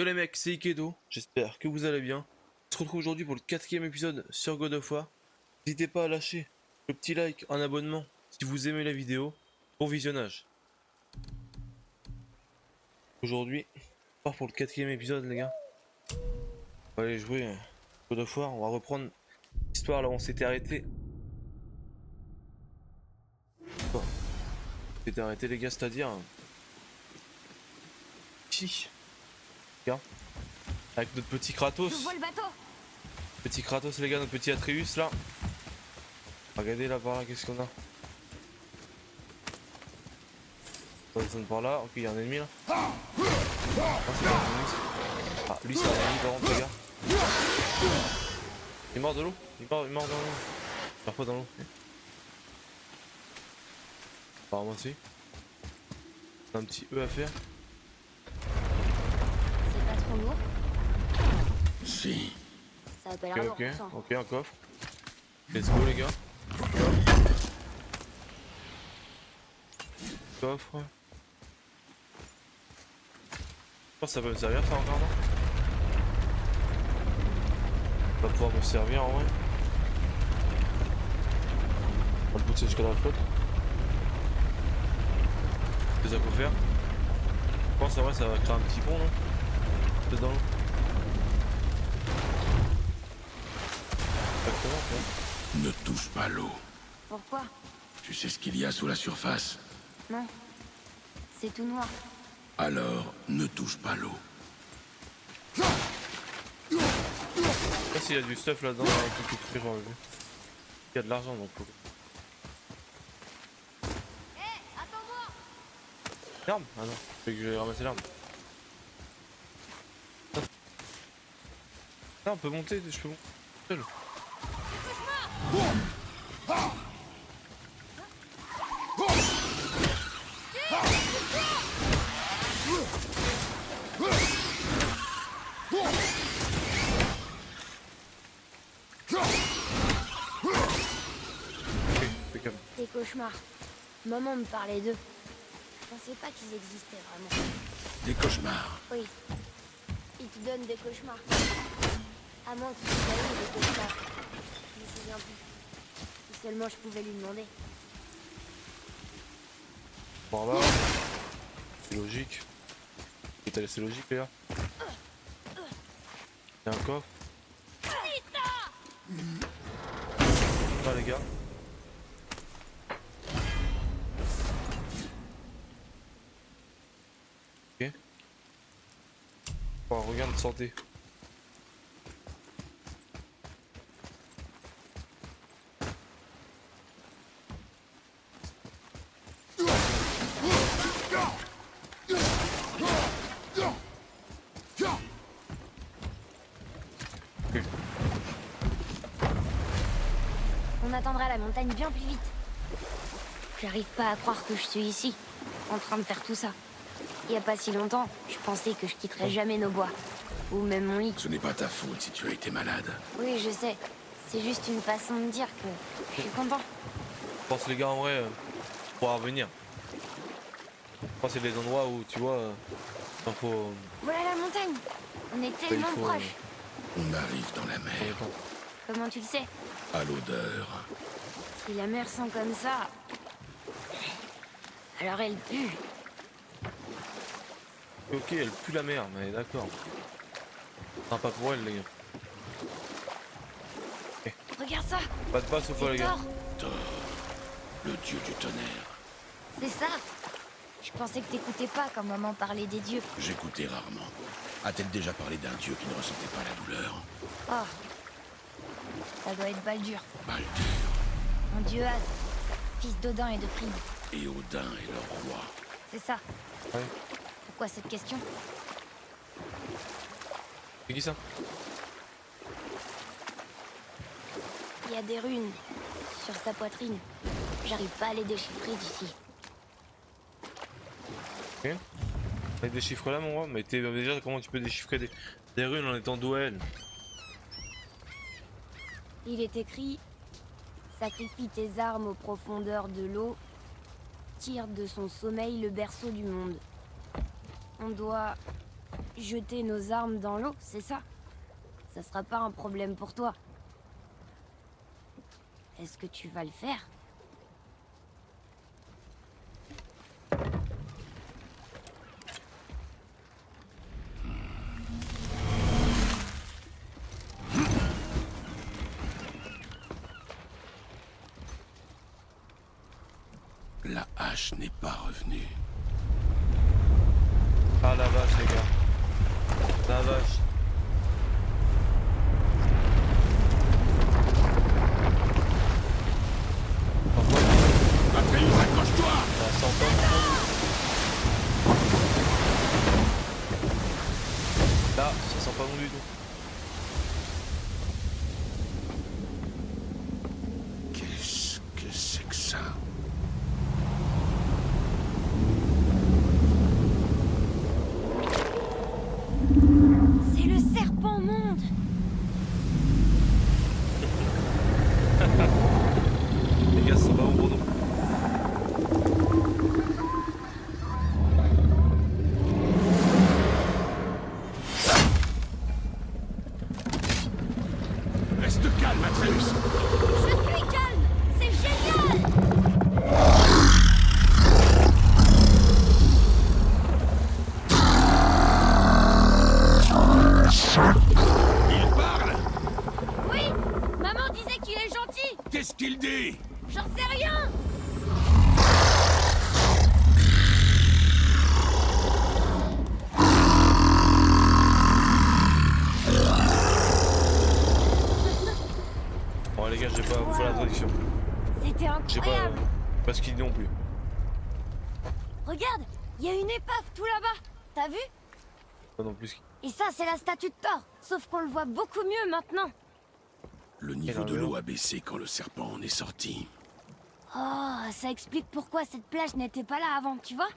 Yo les mecs, c'est Ikedo, j'espère que vous allez bien. On se retrouve aujourd'hui pour le 4ème épisode sur God of War. N'hésitez pas à lâcher le petit like, un abonnement si vous aimez la vidéo. Bon visionnage. Aujourd'hui, on part pour le 4ème épisode les gars. On va aller jouer God of War, on va reprendre l'histoire là où on s'était arrêté. Bon, on s'était arrêté les gars, c'est-à-dire... Ici. Regarde. Avec notre petit Kratos. Je vois le bateau. Petit Kratos les gars, notre petit Atreus là. Regardez là par là, qu'est-ce qu'on a? On descend par là, ok il y a un ennemi là. Ah, c'est pas un ennemi. Ah lui c'est un ennemi par contre les gars. Il est mort de l'eau. Il est mort dans l'eau. Il meurt pas dans l'eau. Apparemment si. On a un petit E à faire. C'est pas trop lourd. Si. Ça a pas l'air Ok lourd. ok, pourtant. ok un coffre. Let's go les gars. Coffre. Je pense que ça peut me servir ça encore non? Ça va pouvoir me servir en vrai. On va le pousser jusqu'à la flotte. C'est ça qu'il faut faire. Je pense en vrai ça va créer un petit pont non? Peut-être dans l'eau. Exactement quoi. Ne touche pas l'eau. Pourquoi? Tu sais ce qu'il y a sous la surface? Non. C'est tout noir. Alors, ne touche pas l'eau. Je sais pas s'il y a du stuff là-dedans avec tout ce que j'en ai vu. Il y a de l'argent donc faut... Attends-moi. L'arme? Ah non, faut que je vais ramasser l'arme. Ah on peut monter, je peux monter seul. Ok, impeccable. Des cauchemars. Maman me parlait d'eux. Je pensais pas qu'ils existaient vraiment. Des cauchemars. Oui. Ils te donnent des cauchemars. À moins que tu aies des cauchemars. Je me souviens plus. Si seulement je pouvais lui demander. Par là. C'est logique. C'est logique les gars. Il y a un coffre. Ah les gars. Ok. Oh, regarde santé. Ok. On attendra la montagne bien plus vite. J'arrive pas à croire que je suis ici, en train de faire tout ça. Il y a pas si longtemps, je pensais que je quitterais jamais nos bois. Ou même mon lit. Ce n'est pas ta faute si tu as été malade. Oui, je sais. C'est juste une façon de dire que je suis content. Je pense les gars en vrai, pour revenir. Je pense que c'est des endroits où tu vois, il faut... Voilà la montagne. On est tellement il faut, proches. On arrive dans la mer. Comment tu le sais? À l'odeur. Si la mer sent comme ça... Alors elle pue. Ok, elle pue la mer, mais d'accord. Sympa pour elle les gars. Regarde ça. Pas de passe ou pas C'est les gars? Thor. Thor, le dieu du tonnerre. C'est ça. Je pensais que t'écoutais pas quand maman parlait des dieux. J'écoutais rarement. A-t-elle déjà parlé d'un dieu qui ne ressentait pas la douleur? Oh. Ça doit être Baldur. Baldur. Mon dieu Hade. Fils d'Odin et de Frigg. Et Odin est leur roi. C'est ça. Ouais. Pourquoi cette question? C'est qui ça? Il y a des runes sur sa poitrine. J'arrive pas à les déchiffrer d'ici. Ok. Avec des chiffres là mon roi, mais déjà comment tu peux déchiffrer des runes en étant doué? Il est écrit: sacrifie tes armes aux profondeurs de l'eau, tire de son sommeil le berceau du monde. On doit jeter nos armes dans l'eau, c'est ça? Ça sera pas un problème pour toi. Est-ce que tu vas le faire? La hache n'est pas revenue. Ah la vache les gars. La vache. Atreus, accroche-toi! Ça s'entend. Là, ça sent pas bon du tout. Qu'est-ce que c'est que ça? C'est le serpent monde! Les gars, ça sent pas bon pour nous. Reste calme, Atreus! Je suis calme! C'est génial! Il parle! Oui! Maman disait qu'il est gentil! Qu'est-ce qu'il dit? J'en sais rien! Bon les gars, j'ai pas vous faire la traduction. C'était J'ai incroyable! pas ce qu'il dit non plus. Regarde! Il y a une épave tout là-bas! T'as vu? Pas non plus. Et ça, c'est la statue de Thor! Sauf qu'on le voit beaucoup mieux maintenant! Le niveau de l'eau a baissé quand le serpent en est sorti. Oh, ça explique pourquoi cette plage n'était pas là avant, tu vois?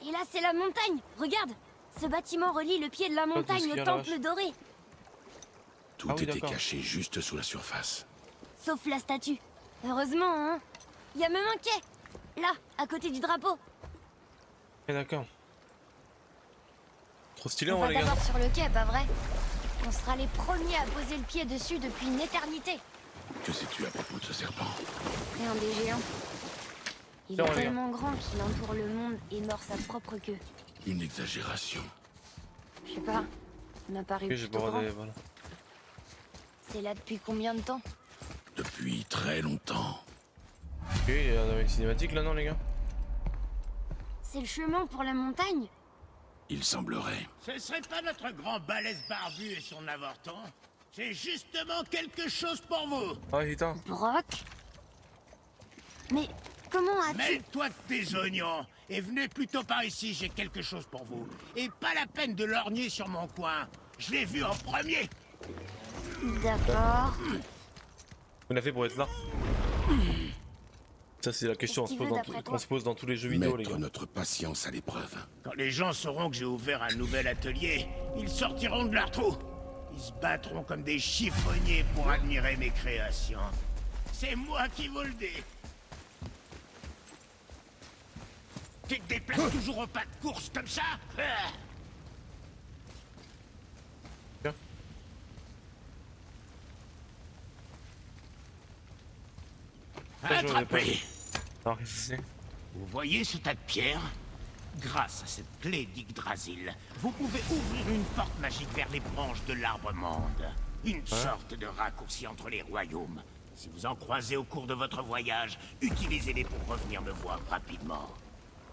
Et là, c'est la montagne! Regarde! Ce bâtiment relie le pied de la montagne qu'il y a au là, temple doré! Tout Ah oui, était d'accord. caché juste sous la surface. Sauf la statue. Heureusement, hein? Il y a même un quai! Là, à côté du drapeau! Ok, d'accord. Trop stylé On en va vrai les gars. d'abord sur le quai, pas vrai? On sera les premiers à poser le pied dessus depuis une éternité! Que sais-tu à propos de ce serpent? C'est un des géants. Il Tiens, est regarde. tellement grand qu'il entoure le monde et mord sa propre queue. Une exagération. Je sais pas, il m'a paru Ok, j'ai pas plutôt grand. regardé, voilà. C'est là depuis combien de temps? Depuis très longtemps. Ok, il y a une cinématique là non les gars? C'est le chemin pour la montagne? Il semblerait. Ce serait pas notre grand balèze barbu et son avorton? J'ai justement quelque chose pour vous. Ah putain. Brock? Mais comment as-tu... Mêle-toi de tes oignons et venez plutôt par ici, j'ai quelque chose pour vous. Et pas la peine de lorgner sur mon coin. Je l'ai vu en premier. D'accord. Vous l'avez fait pour être là? Ça c'est la question Qu'est-ce qu'il veut, d'après qu'on toi se pose dans tous les jeux vidéo les Mettre gars. notre patience à l'épreuve. Quand les gens sauront que j'ai ouvert un nouvel atelier, ils sortiront de leur trou. Ils se battront comme des chiffonniers pour admirer mes créations. C'est moi qui vous le dis. Tu te déplaces toujours au pas de course comme ça? Ah. Tiens. Ça, je l'aurais pas Attrapé. vu. Alors qu'est-ce que c'est? Vous voyez ce tas de pierres? Grâce à cette clé d'Yggdrasil, vous pouvez ouvrir une porte magique vers les branches de l'arbre monde. Une sorte de raccourci entre les royaumes. Si vous en croisez au cours de votre voyage, utilisez-les pour revenir me voir rapidement.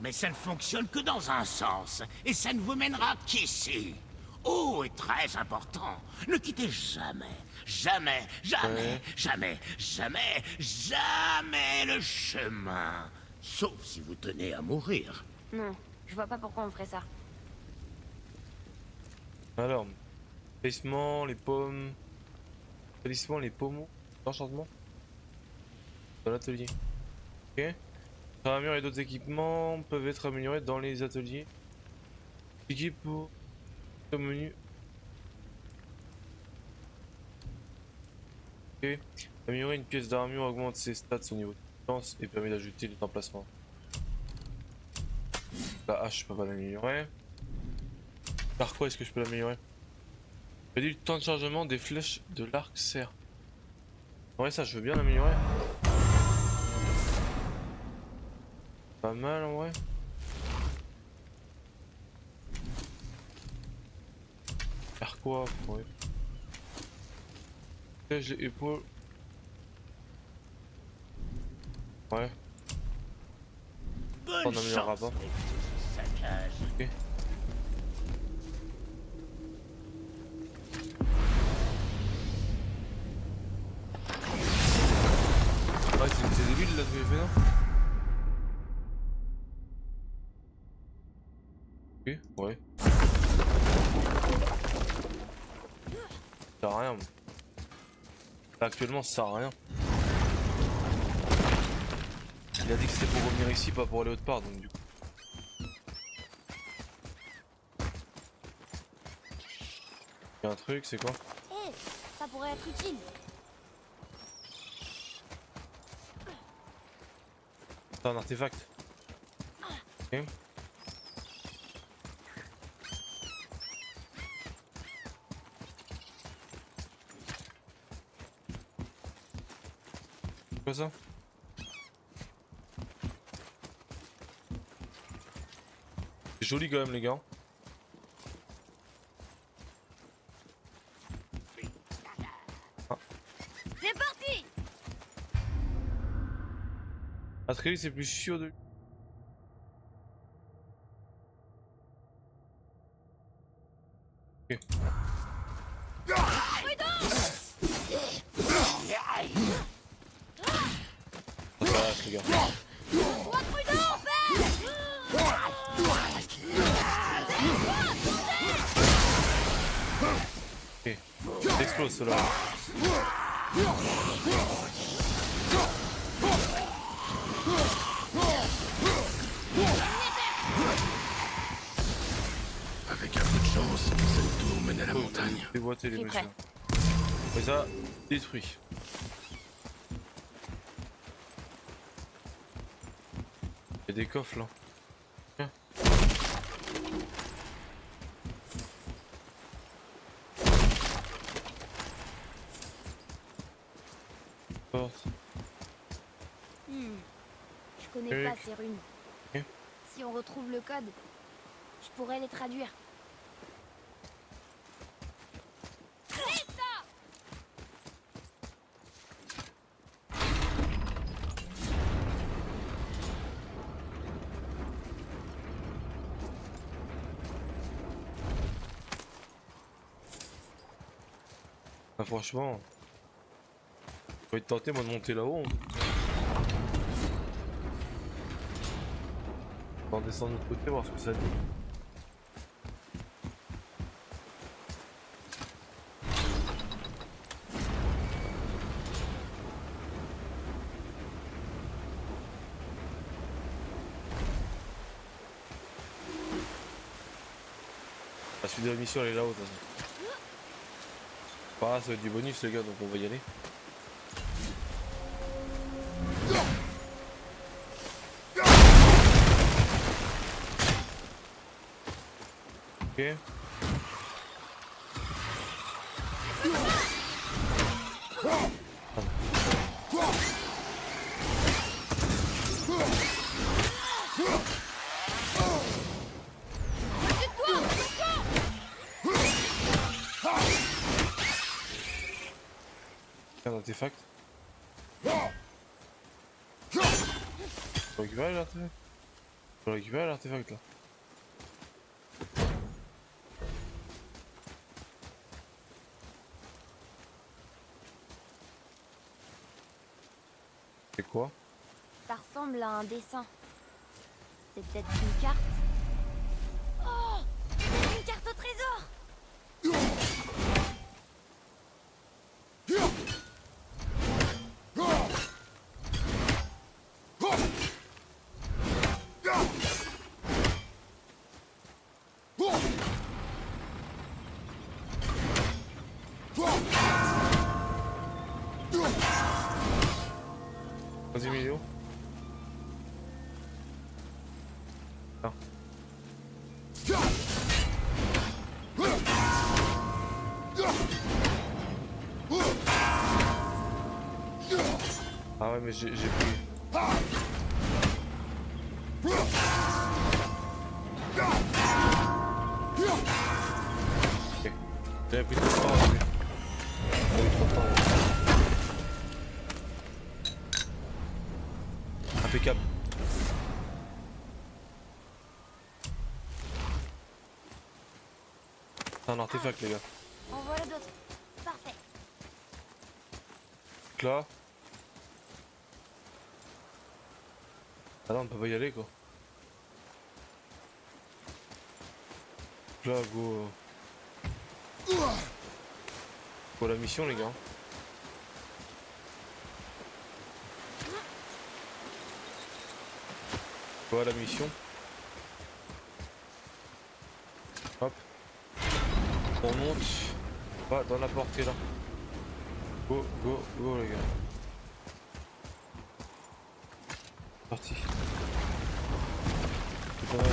Mais ça ne fonctionne que dans un sens, et ça ne vous mènera qu'ici. Oh, et très important, ne quittez jamais, jamais, jamais, jamais, jamais, jamais le chemin. Sauf si vous tenez à mourir. Non, je vois pas pourquoi on ferait ça. Alors, talisman, les pommes. Talisman, les pommeaux. L'enchantement. Dans l'atelier. Ok. Armure et d'autres équipements peuvent être améliorés dans les ateliers. Équipe pour au menu. Ok. Améliorer une pièce d'armure augmente ses stats au niveau de puissance et permet d'ajouter les emplacements. La hache, je peux pas l'améliorer. Par quoi est-ce que je peux l'améliorer? Réduit le temps de chargement des flèches de l'arc serre. Ouais, ça je veux bien l'améliorer. Pas mal en vrai. Faire quoi? Ouais. Flèche et épaules. Ouais. Bonne On améliorera chance pas. avec ce saccage. Ok. Ouais, c'est débile là ce que j'ai fait là. Ok, ouais. Ça sert à rien. Là, actuellement, ça sert à rien. Il a dit que c'était pour revenir ici, pas pour aller autre part, donc du coup. Il y a un truc, c'est quoi? Hé, ça pourrait être utile. C'est un artefact. Ok. C'est quoi ça? C'est joli quand même les gars. C'est parti! Atreus c'est plus chiant de... Ok. Ça s'arrête les gars. Sois prudent, Ok. Ça explose cela. Avec un peu de chance, cette tour mène à la montagne. Déboîter les Je suis messieurs. prêt. Et ça, détruit. Il y a des coffres là. Tiens. Porte. Je connais pas ces runes. Ok. Si on retrouve le code, je pourrais les traduire. Ah, franchement, je vais être tenté moi de monter là-haut. On va descendre de l'autre côté voir ce que ça dit. La suite de la mission elle est là-haut de toute façon. Bah, ça va être du bonus les gars donc on va y aller. Ok. Un artefact. Je peux récupérer l'artefact. Je peux récupérer l'artefact là. C'est quoi? Ça ressemble à un dessin. C'est peut-être une carte. Oh! Une carte au trésor! Vas-y Emilio. Ah. Ah ouais, mais j'ai pris. Ok. J'avais pris trop de temps là-dessus. J'avais trop de temps. Ouais. Impeccable. C'est un artefact, les gars. En voilà d'autres. Parfait. Donc là. Ah non, on peut pas y aller quoi. Donc là, go. Go la mission, les gars. Go à la mission. Hop. On monte. Va dans la portée là. Go, go, go les gars. Parti. C'est pas mal.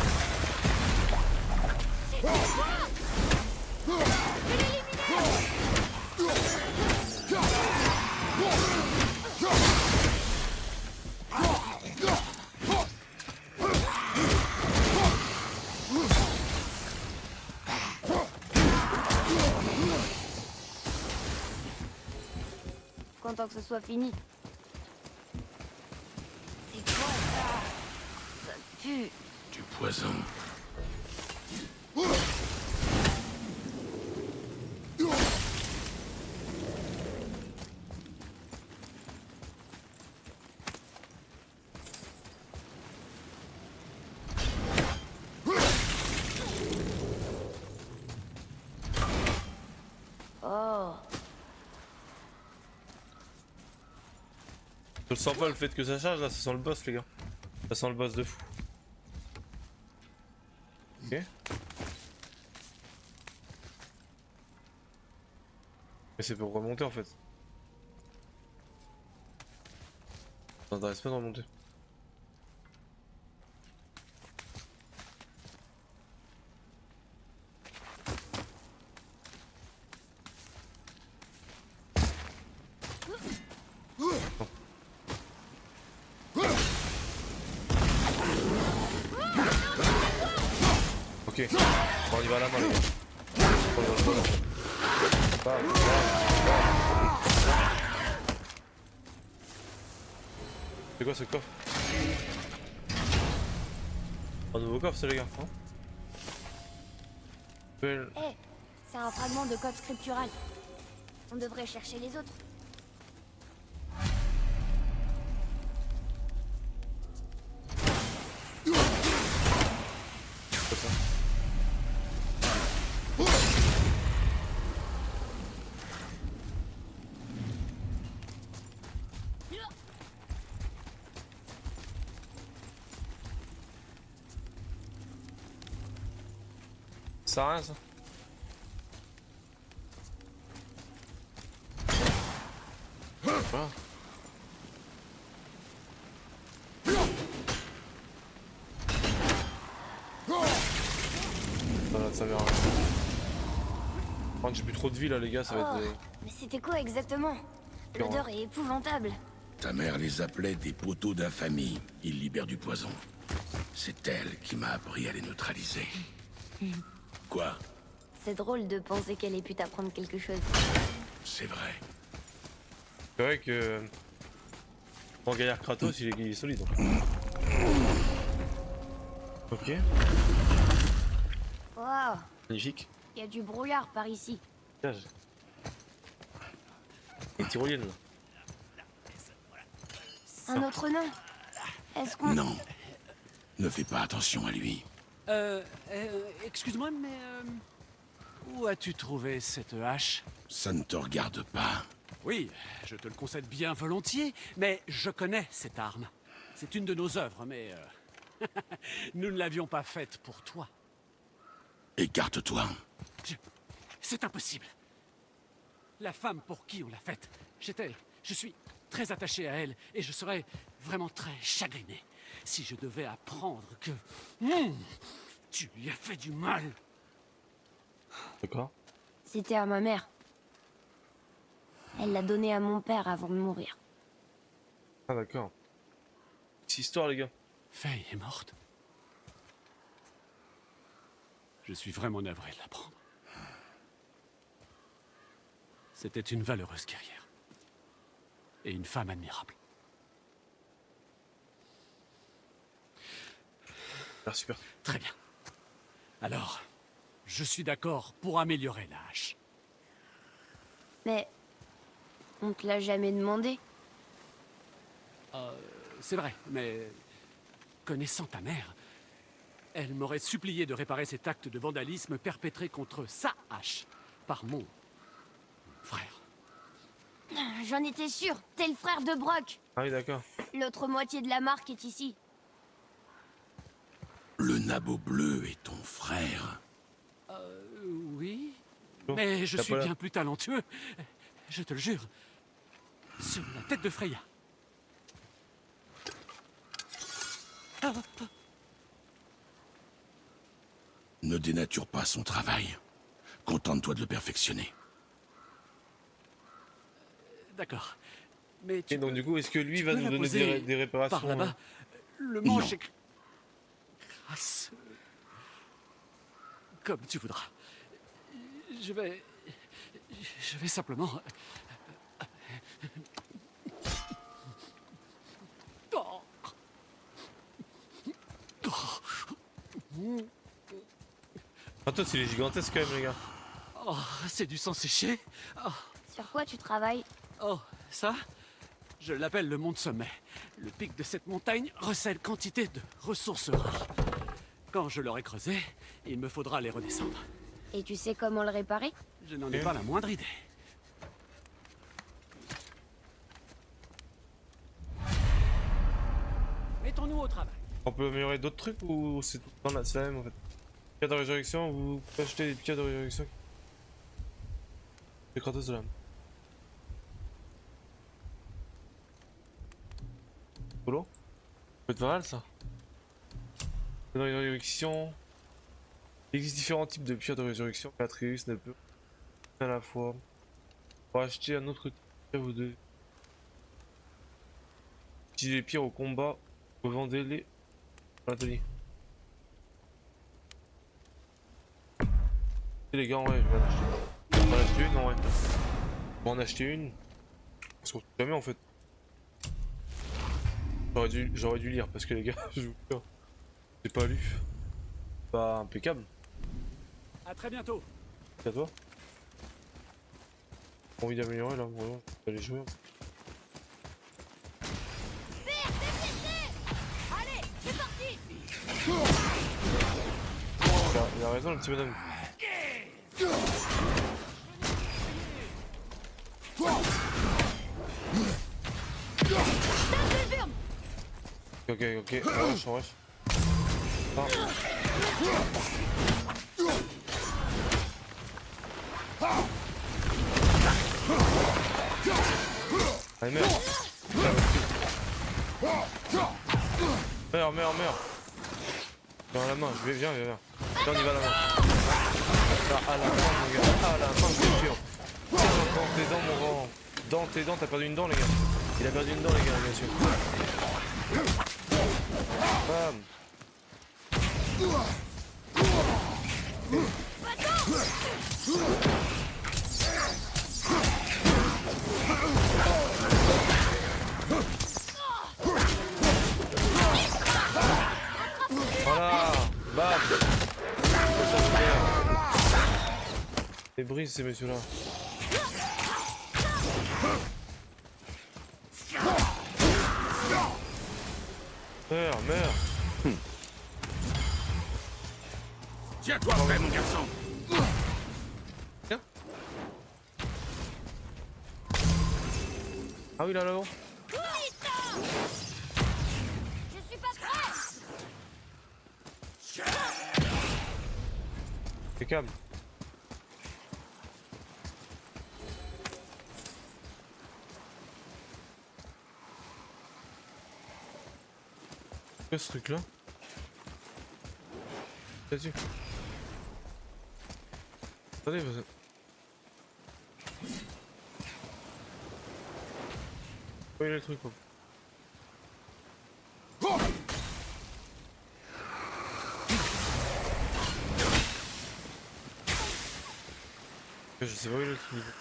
Content que ce soit fini. C'est quoi ça? Ça pue. Du poison. Oh. Je le sens pas le fait que ça charge là, ça sent le boss les gars. Ça sent le boss de fou. Ok. Mais c'est pour remonter en fait. Ça t'intéresse pas de remonter. Ok, bon, on y va à la main les gars. Bam, bam, bam. C'est quoi ce coffre? Un nouveau coffre ça les gars, hein? Belle. Eh, c'est un fragment de code scriptural. On devrait chercher les autres. C'est ça. Ça sert à rien ça. Voilà. Voilà, ça verra. Par contre, j'ai plus trop de vie là, les gars, ça va Oh, être. mais c'était quoi exactement? L'odeur est épouvantable. Ta mère les appelait des poteaux d'infamie. Ils libèrent du poison. C'est elle qui m'a appris à les neutraliser. Quoi? C'est drôle de penser qu'elle ait pu t'apprendre quelque chose. C'est vrai. C'est vrai que. Mon gaillard Kratos, il est solide. Ok, Waouh, magnifique. il y a du brouillard par ici. Cage. Les tyroliennes là. Un autre nain? Est-ce qu'on... Non. Ne fais pas attention à lui. Excuse-moi, mais où as-tu trouvé cette hache? Ça ne te regarde pas. Oui, je te le concède bien volontiers, mais je connais cette arme. C'est une de nos œuvres, mais nous ne l'avions pas faite pour toi. Écarte-toi. C'est impossible. La femme pour qui on l'a faite, je suis très attaché à elle, et je serais vraiment très chagriné si je devais apprendre que tu lui as fait du mal. D'accord. C'était à ma mère. Elle l'a donné à mon père avant de mourir. Ah d'accord. C'est histoire les gars. Faye est morte. Je suis vraiment navré de l'apprendre. C'était une valeureuse guerrière. Et une femme admirable. Ah, super. Très bien. Alors, je suis d'accord pour améliorer la hache. Mais on te l'a jamais demandé. C'est vrai, mais connaissant ta mère, elle m'aurait supplié de réparer cet acte de vandalisme perpétré contre sa hache par mon frère. J'en étais sûr, t'es le frère de Brock. Ah oui d'accord. L'autre moitié de la marque est ici. Le nabot bleu est ton frère. Oui, Oh, mais je t'as suis pas l'air- bien plus talentueux. Je te le jure. Sur la tête de Freya. Ne dénature pas son travail. Contente-toi de le perfectionner. D'accord. Mais tu Et donc du coup, est-ce que lui va peux nous la donner poser des réparations par là-bas. Le Non. manche est crasseux. Comme tu voudras. Je vais simplement. Oh. Ah toi, c'est les gigantesques quand même les gars. Oh, c'est du sang séché. Sur quoi tu travailles? Oh, ça, je l'appelle le mont de sommet. Le pic de cette montagne recèle quantité de ressources rares. Quand je l'aurai creusé, il me faudra les redescendre. Et tu sais comment le réparer? Je n'en ai pas la moindre idée. Mettons-nous au travail. On peut améliorer d'autres trucs ou c'est tout le temps c'est la même en fait. Pierre de résurrection, vous pouvez acheter des pierres de résurrection. Les Kratos de l'âme. Solo. Ça peut être pas mal ça. Pierre de résurrection. Il existe différents types de pierres de résurrection. Atreus ne peut à la fois. Pour acheter un autre type de pierre, vous devez utiliser les pierres au combat. Vous vendez les à l'atelier. Et les gars, ouais, je vais en acheter. On va en acheter une, ouais. On va en acheter une. Parce qu'on sait jamais en fait. J'aurais dû lire parce que les gars, je vous jure, j'ai pas lu. Pas impeccable. À très bientôt. C'est à toi. J'ai envie d'améliorer là, vraiment. D'aller jouer. Allez, c'est parti! Il a raison le petit bonhomme. Ok, ok, on rush. Ah. Allez, meurs. Meurs. Viens à la main, viens. Viens, on y va à la main. À la main, mon gars. À la main, c'est sûr. Tiens, dans tes dents, mon grand. Dans tes dents, t'as perdu une dent, les gars. Il a perdu une dent, les gars, bien sûr. Bam. Voilà. Bam. Et brise ces messieurs-là. Meurs. Tiens-toi prêt, mon garçon. Tiens. Ah oui, là-haut. Je suis pas prêt! C'est calme. Qu'est-ce que ce truc là? Là-dessus. Attendez, vous... Où est le truc quoi? Je sais pas où il est l'autre niveau.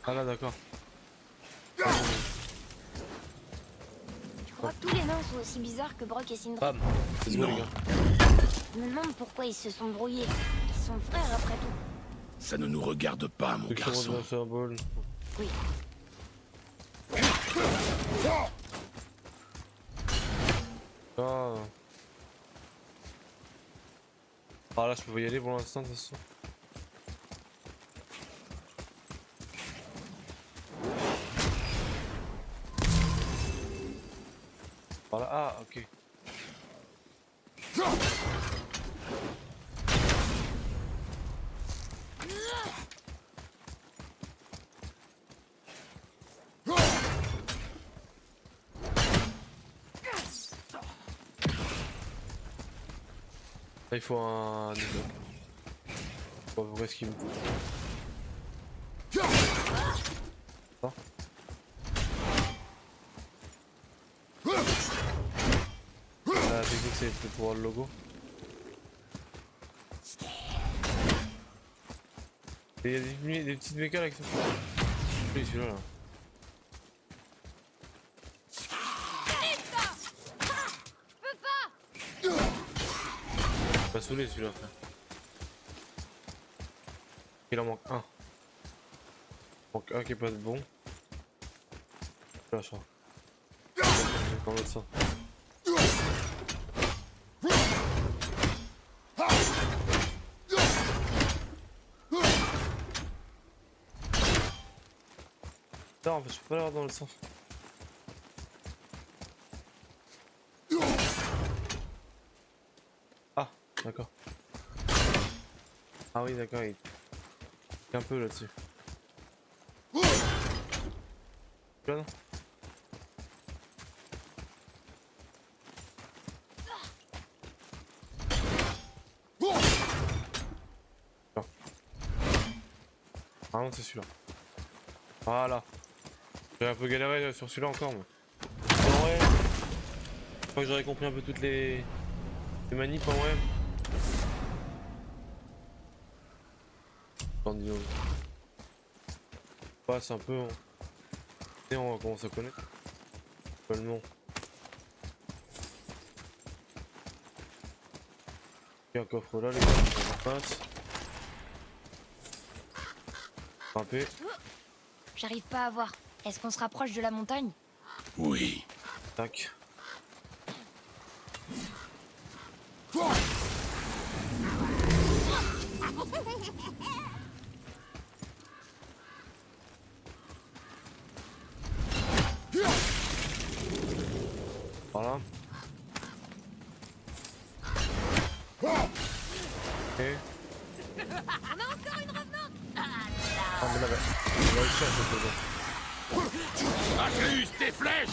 Ah là d'accord. Tu crois que tous les nains sont aussi bizarres que Brock et Sindri? Bam. Let's go les gars. Je me demande pourquoi ils se sont brouillés. Ils sont frères après tout. Ça ne nous regarde pas, mon garçon. Un symbole. Oui. Ah. Ah là je peux pas y aller pour l'instant de toute façon. Voilà, ah ok. Là il faut un niveau. Où est-ce qu'il me faut? Ah. La technique c'est peut-être pour voir le logo. Et il y a des petites mécas là qui sont... Oui celui-là là. Pas saoulé celui-là frère. Il en manque un. Il manque un qui est pas de bon. Là je crois. Dans l'autre sens. Non en fait je peux pas l'avoir dans l'autre sens. Ah d'accord. Ah oui d'accord il est un peu là-dessus. Là non. Non. Ah non c'est celui-là. Voilà. J'ai un peu galéré sur celui-là encore mais... En vrai, je crois que j'aurais compris un peu toutes les manips en vrai. Bandino. Ouais, c'est un peu... Et on va commencer à connaître. Pas le nom. Il y a un coffre là les gars, on passe. Grimper. J'arrive pas à voir. Est-ce qu'on se rapproche de la montagne? Oui. Tac. Voilà. Ok. On a encore une revenante. Ah mais là, on va le chercher ce truc. Atreus, tes flèches!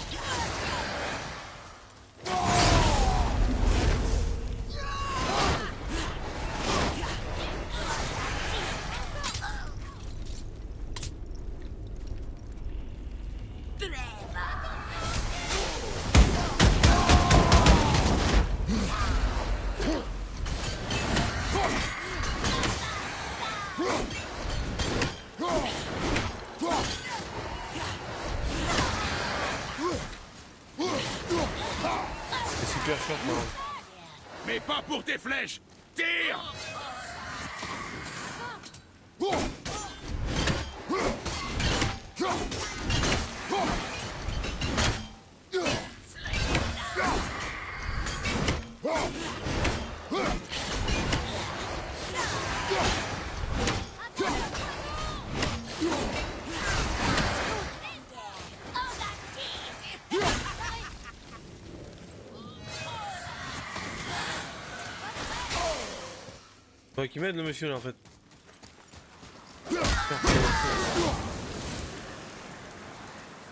C'est super chouette moi. Mais pas pour tes flèches! Tire! Faudrait qu'il m'aide le monsieur là en fait.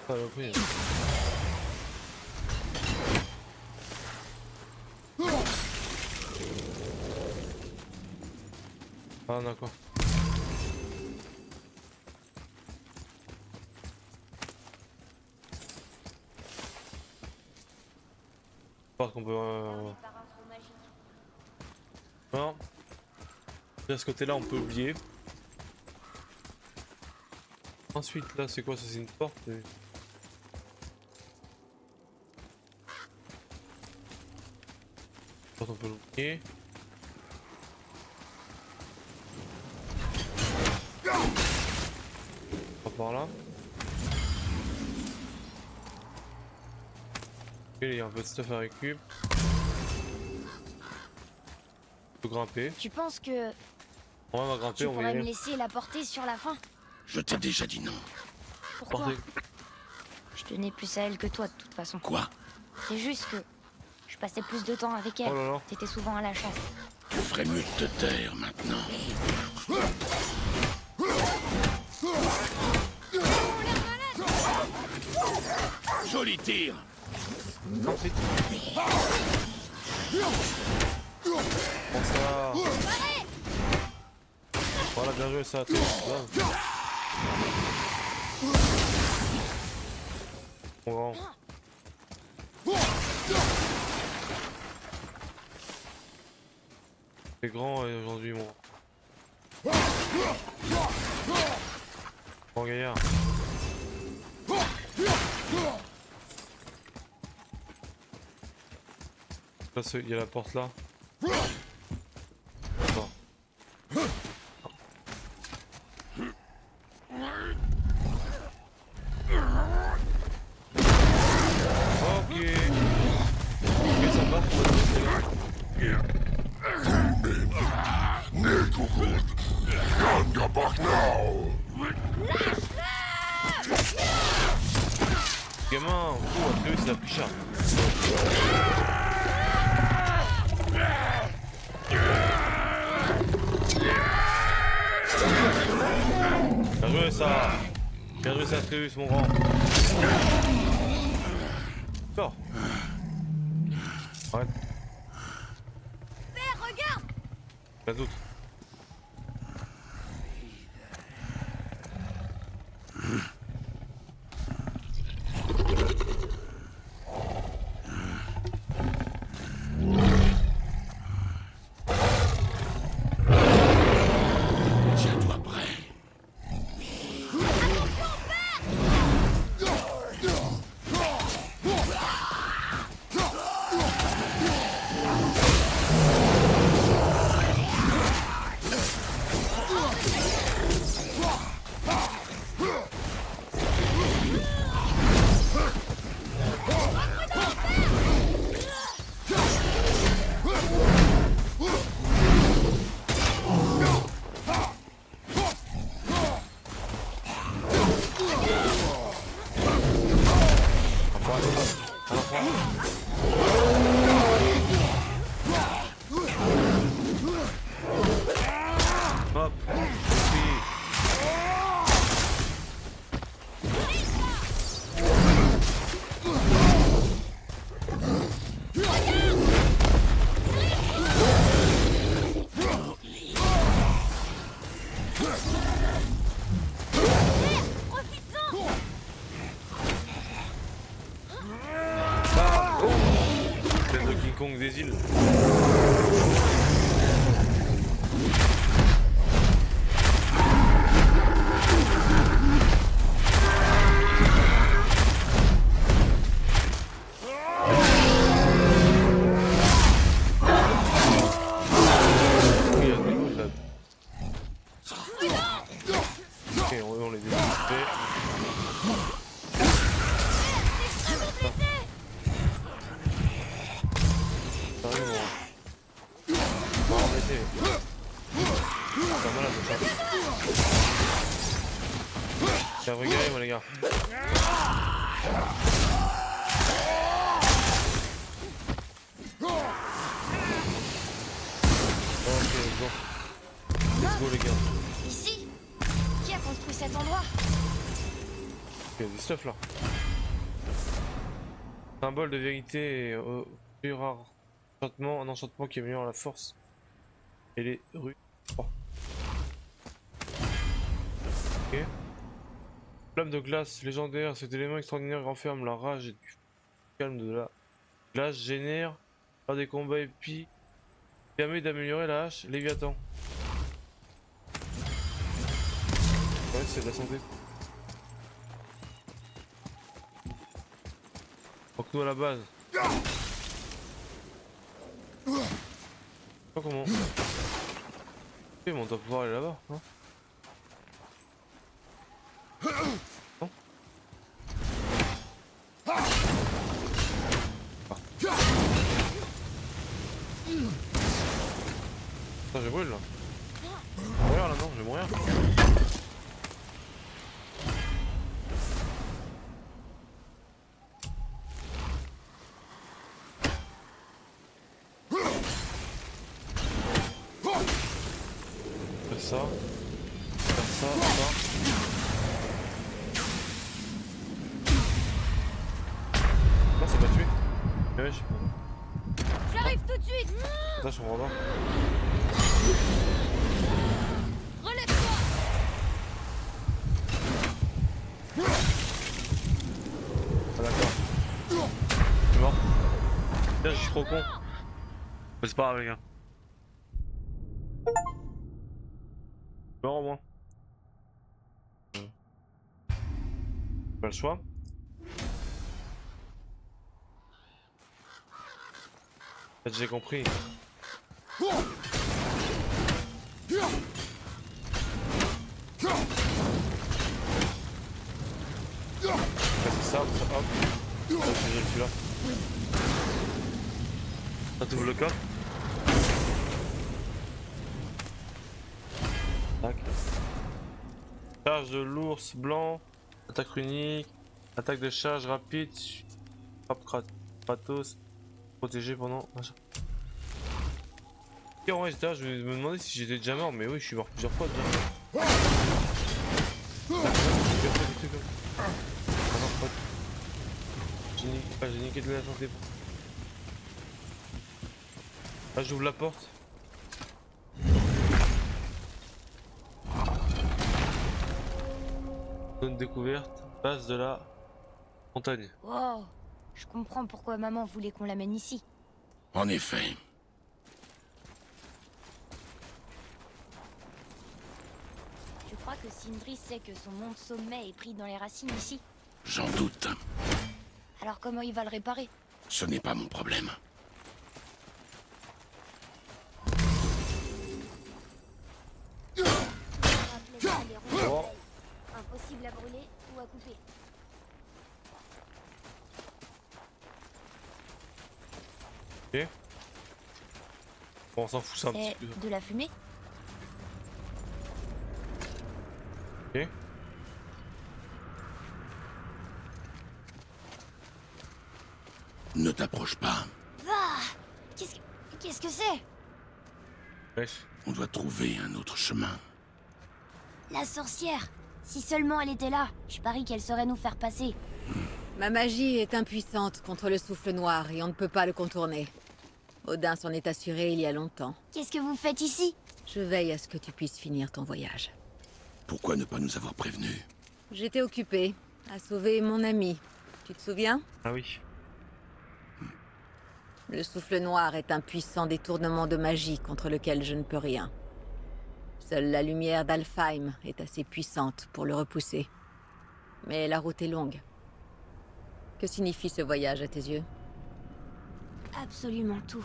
Ah le prix. Ah d'accord. Je pense qu'on peut... Non. De ce côté là on peut oublier. Ensuite là c'est quoi ça, c'est une porte Porte, on peut l'oublier. On va par là. Ok, il y a un peu de stuff à récup. On peut grimper. Tu penses que On va grimper, tu on va y pourrais me aller. laisser la porter sur la fin? Je t'ai déjà dit non. Pourquoi? Portez. Je tenais plus à elle que toi de toute façon. Quoi? C'est juste que je passais plus de temps avec elle. Oh là là. T'étais souvent à la chasse. Tu ferais mieux de te taire maintenant. Joli tir. Ensuite. Bon ça. Voilà, bien joué ça. Bon. C'est grand aujourd'hui mon. Bon gaillard. Là, il y a la porte là. Bon. Ok. Ok, ça marche. Gamin, Atreus il a pris cher. Bien joué ça. Bien joué ça Atreus mon grand. D'accord. Arrête. Père, regarde! Pas d'autre. Tiens-toi prêt. Hop. Oui. Ah, oh. Celle de King Kong des îles. Il y a des choses là. Ok, on les détruit. Ça arrive, on va embêter. Pas malade ça. Tiens, regardez-moi les gars. Ok, bon. Let's go les gars. Ici? Qui a construit cet endroit? Il y a des stuff là. Symbole de vérité et plus rare enchantement, un enchantement qui améliore la force et les rues. Oh. Ok. Flamme de glace légendaire, cet élément extraordinaire renferme la rage et du calme de la glace, génère par des combats épiques, permet d'améliorer la hache Léviathan. Ouais, c'est de la santé. nous à la base. Je sais pas comment. Ok, mais on doit pouvoir aller là-bas, non? Non? Putain, je brûle là. Je vais mourir là, non? Je vais mourir. Faire ça. Faire ça, ça. Non, c'est pas tué. Ouais, je sais pas. J'arrive tout de suite. Attends, je comprends pas. Relève-toi. Ah d'accord. Je suis mort. Putain, je suis trop con. Mais c'est pas grave les gars. Mort au moins. Pas le choix. J'ai compris. C'est ça, hop. Je le tue là. Ça t'ouvre le coffre. Tac. Charge de l'ours blanc. Attaque unique. Attaque de charge rapide. Frappe Kratos. Protégé pendant. Et en vrai, je me demandais si j'étais déjà mort, mais oui, je suis mort plusieurs fois déjà. J'ai niqué de la santé. Ah, j'ouvre la porte. Zone découverte, base de la montagne. Wow. Je comprends pourquoi maman voulait qu'on l'amène ici. En effet. Tu crois que Sindri sait que son monde sommet est pris dans les racines ici? J'en doute. Alors comment il va le réparer? Ce n'est pas mon problème. Rappelez-moi les roues. Bon. Impossible à brûler ou à couper. Ok. Bon, on s'en fout, c'est un petit C'est peu. de la fumée? Ok. Ne t'approche pas. Ah! Qu'est-ce que c'est? Wesh. On doit trouver un autre chemin. La sorcière! Si seulement elle était là, je parie qu'elle saurait nous faire passer. Ma magie est impuissante contre le souffle noir et on ne peut pas le contourner. Odin s'en est assuré il y a longtemps. Qu'est-ce que vous faites ici? Je veille à ce que tu puisses finir ton voyage. Pourquoi ne pas nous avoir prévenus? J'étais occupée à sauver mon ami. Tu te souviens? Ah oui. Le souffle noir est un puissant détournement de magie contre lequel je ne peux rien. Seule la lumière d'Alfheim est assez puissante pour le repousser. Mais la route est longue. Que signifie ce voyage à tes yeux? Absolument tout.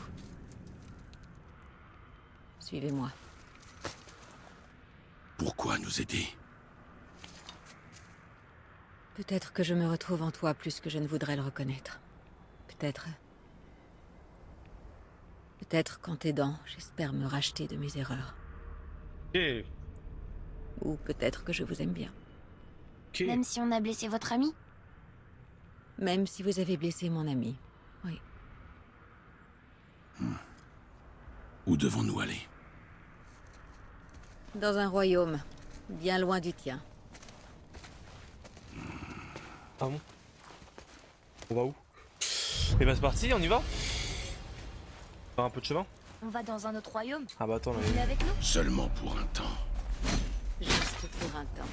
Suivez-moi. Pourquoi nous aider? Peut-être que je me retrouve en toi plus que je ne voudrais le reconnaître. Peut-être... Peut-être qu'en t'aidant, j'espère me racheter de mes erreurs. Ok. Ou peut-être que je vous aime bien. Ok. Même si on a blessé votre ami? Même si vous avez blessé mon ami. Oui. Où devons-nous aller? Dans un royaume, bien loin du tien. Ah bon? On va où? Et bah c'est parti, on y va? Faire un peu de chemin? On va dans un autre royaume? Ah bah attends, Vous là, venez avec nous? Seulement pour un temps. Juste pour un temps.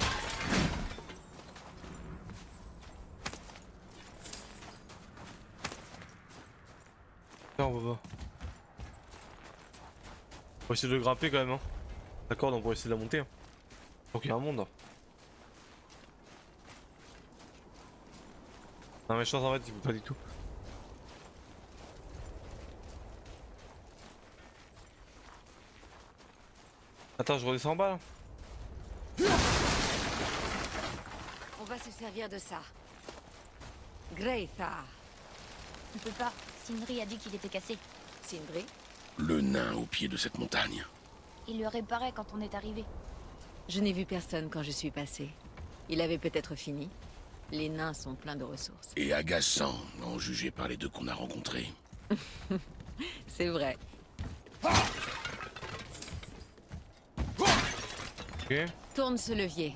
on va voir. On va essayer de le grimper quand même, hein. D'accord, donc on va essayer de la monter. Hein. Donc il y a un monde. Hein. Non mais je pense en fait il peut pas du tout. Attends, je redescends en bas là. On va se servir de ça. Greythar. On peut pas. Sindri a dit qu'il était cassé. Sindri? Le nain au pied de cette montagne. Il le réparait quand on est arrivé. Je n'ai vu personne quand je suis passé. Il avait peut-être fini. Les nains sont pleins de ressources. Et agaçant, en juger par les deux qu'on a rencontrés. C'est vrai. Ok. Tourne ce levier.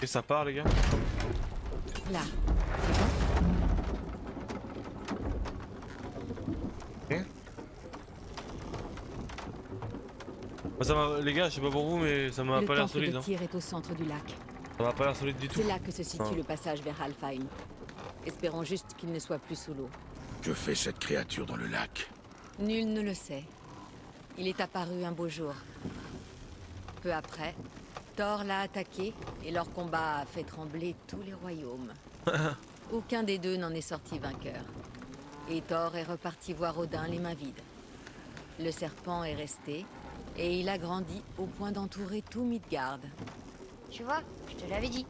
Et ça part les gars. Là. Ok. Bah, ça m'a... Les gars, je sais pas pour vous, mais ça m'a Le pas l'air temple solide. de Hein. Tyr est au centre du lac. Ça m'a pas l'air solide du tout. C'est là que se situe Ah. le passage vers Alfheim. Espérons juste qu'il ne soit plus sous l'eau. Que fait cette créature dans le lac? Nul ne le sait. Il est apparu un beau jour. Peu après, Thor l'a attaqué et leur combat a fait trembler tous les royaumes. Aucun des deux n'en est sorti vainqueur. Et Thor est reparti voir Odin les mains vides. Le serpent est resté et il a grandi au point d'entourer tout Midgard. Tu vois, je te l'avais dit.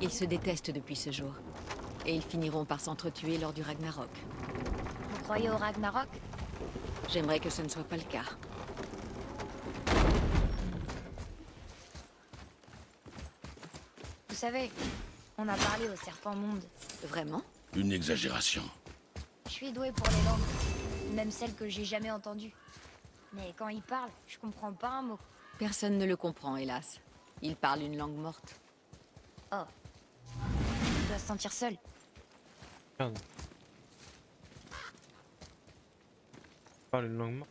Ils se détestent depuis ce jour. Et ils finiront par s'entretuer lors du Ragnarok. Vous croyez au Ragnarok? J'aimerais que ce ne soit pas le cas. Vous savez, on a parlé au serpent monde. Vraiment? Une exagération. Je suis douée pour les langues, même celles que j'ai jamais entendues. Mais quand il parle, je comprends pas un mot. Personne ne le comprend, hélas. Il parle une langue morte. Oh. Il doit se sentir seul. Merde. Parle une langue morte.